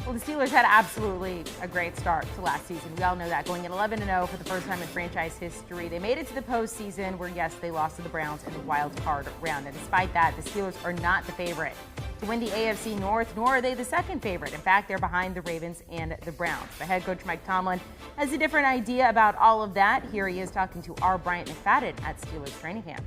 Well, the Steelers had absolutely a great start to last season. We all know that, going at 11-0 for the first time in franchise history. They made it to the postseason where, yes, they lost to the Browns in the wild card round. And despite that, the Steelers are not the favorite to win the AFC North, nor are they the second favorite. In fact, they're behind the Ravens and the Browns. But head coach Mike Tomlin has a different idea about all of that. Here he is talking to our Bryant McFadden at Steelers training camp.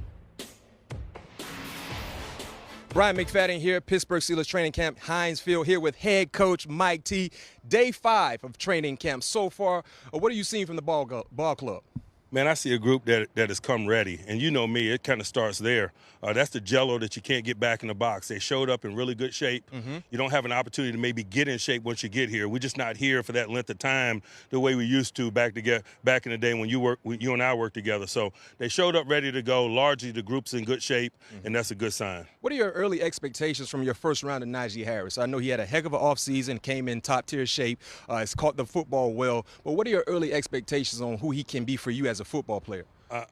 Bryant McFadden here, Pittsburgh Steelers training camp, Heinz Field, here with head coach Mike T. Day 5 of training camp so far. What are you seeing from the ball club? Man, I see a group that has come ready, and you know me, it kind of starts there. That's the jello that you can't get back in the box. They showed up in really good shape. You don't have an opportunity to maybe get in shape once you get here. We're just not here for that length of time the way we used to back in the day when you and I worked together. So they showed up ready to go. Largely, the group's in good shape, and that's a good sign. What are your early expectations from your first round of Najee Harris? I know he had a heck of an offseason, came in top-tier shape, has caught the football well. But what are your early expectations on who he can be for you as a football player?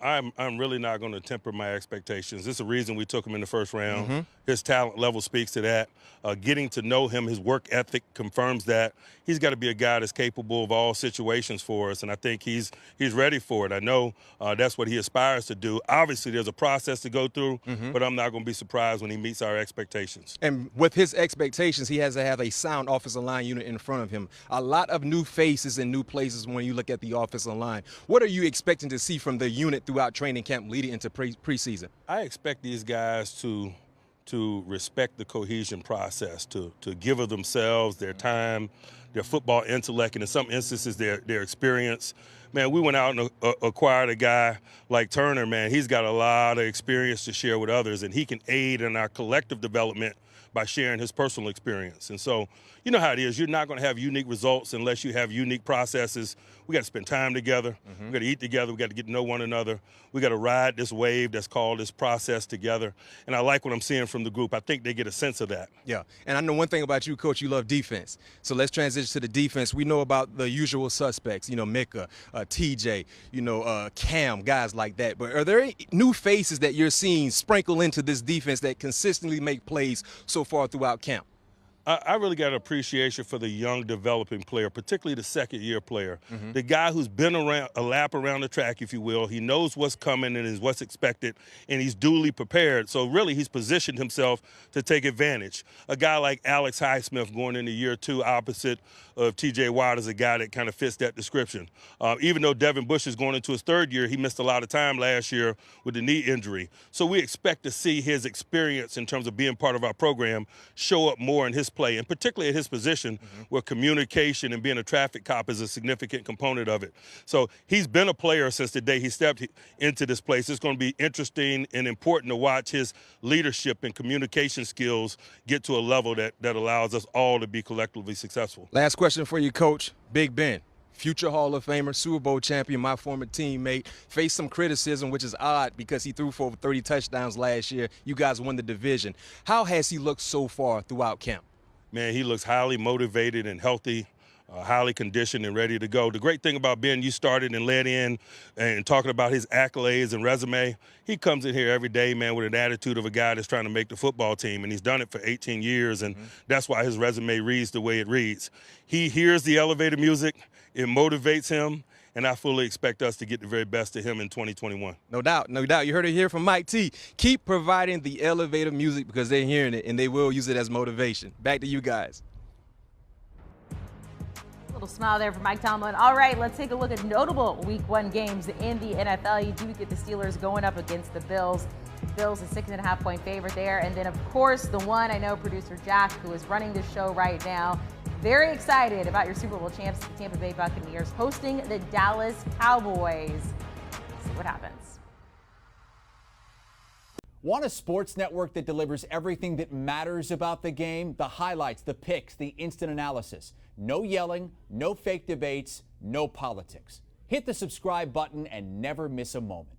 I'm really not going to temper my expectations. There's a reason we took him in the first round. His talent level speaks to that. Getting to know him, his work ethic confirms that. He's got to be a guy that's capable of all situations for us, and I think he's ready for it. I know that's what he aspires to do. Obviously, there's a process to go through, but I'm not going to be surprised when he meets our expectations. And with his expectations, he has to have a sound offensive line unit in front of him. A lot of new faces and new places when you look at the offensive line. What are you expecting to see from the unit throughout training camp leading into preseason? I expect these guys to respect the cohesion process, to give of themselves, their time, their football intellect, and in some instances their experience. Man, we went out and acquired a guy like Turner, man. He's got a lot of experience to share with others, and he can aid in our collective development by sharing his personal experience. And so, you know how it is. You're not going to have unique results unless you have unique processes. We got to spend time together. We got to eat together. We got to get to know one another. We got to ride this wave that's called this process together. And I like what I'm seeing from the group. I think they get a sense of that. Yeah, and I know one thing about you, Coach, you love defense. So let's transition to the defense. We know about the usual suspects, Micah, TJ, Cam, guys like that. But are there any new faces that you're seeing sprinkle into this defense that consistently make plays so far throughout camp? I really got an appreciation for the young developing player, particularly the second-year player, the guy who's been around a lap around the track, if you will. He knows what's coming and is what's expected, and he's duly prepared. So really, he's positioned himself to take advantage. A guy like Alex Highsmith going into year 2 opposite of T.J. Watt is a guy that kind of fits that description. Even though Devin Bush is going into his 3rd year, he missed a lot of time last year with the knee injury. So we expect to see his experience in terms of being part of our program show up more in his play, and particularly at his position where communication and being a traffic cop is a significant component of it. So he's been a player since the day he stepped into this place. It's going to be interesting and important to watch his leadership and communication skills get to a level that allows us all to be collectively successful. Last question for you, Coach. Big Ben, future Hall of Famer, Super Bowl champion, my former teammate, faced some criticism, which is odd because he threw for over 30 touchdowns last year. You guys won the division. How has he looked so far throughout camp? Man, he looks highly motivated and healthy, highly conditioned and ready to go. The great thing about Ben, you started and led in and talking about his accolades and resume. He comes in here every day, man, with an attitude of a guy that's trying to make the football team, and he's done it for 18 years, and that's why his resume reads the way it reads. He hears the elevator music. It motivates him, and I fully expect us to get the very best of him in 2021. No doubt, no doubt. You heard it here from Mike T. Keep providing the elevator music because they're hearing it, and they will use it as motivation. Back to you guys. Little smile there for Mike Tomlin. All right, let's take a look at notable Week 1 games in the NFL. You do get the Steelers going up against the Bills. Bills a 6.5-point favorite there. And then, of course, the one I know producer Jack, who is running this show right now, very excited about your Super Bowl champs, the Tampa Bay Buccaneers, hosting the Dallas Cowboys. Let's see what happens. Want a sports network that delivers everything that matters about the game? The highlights, the picks, the instant analysis. No yelling, no fake debates, no politics. Hit the subscribe button and never miss a moment.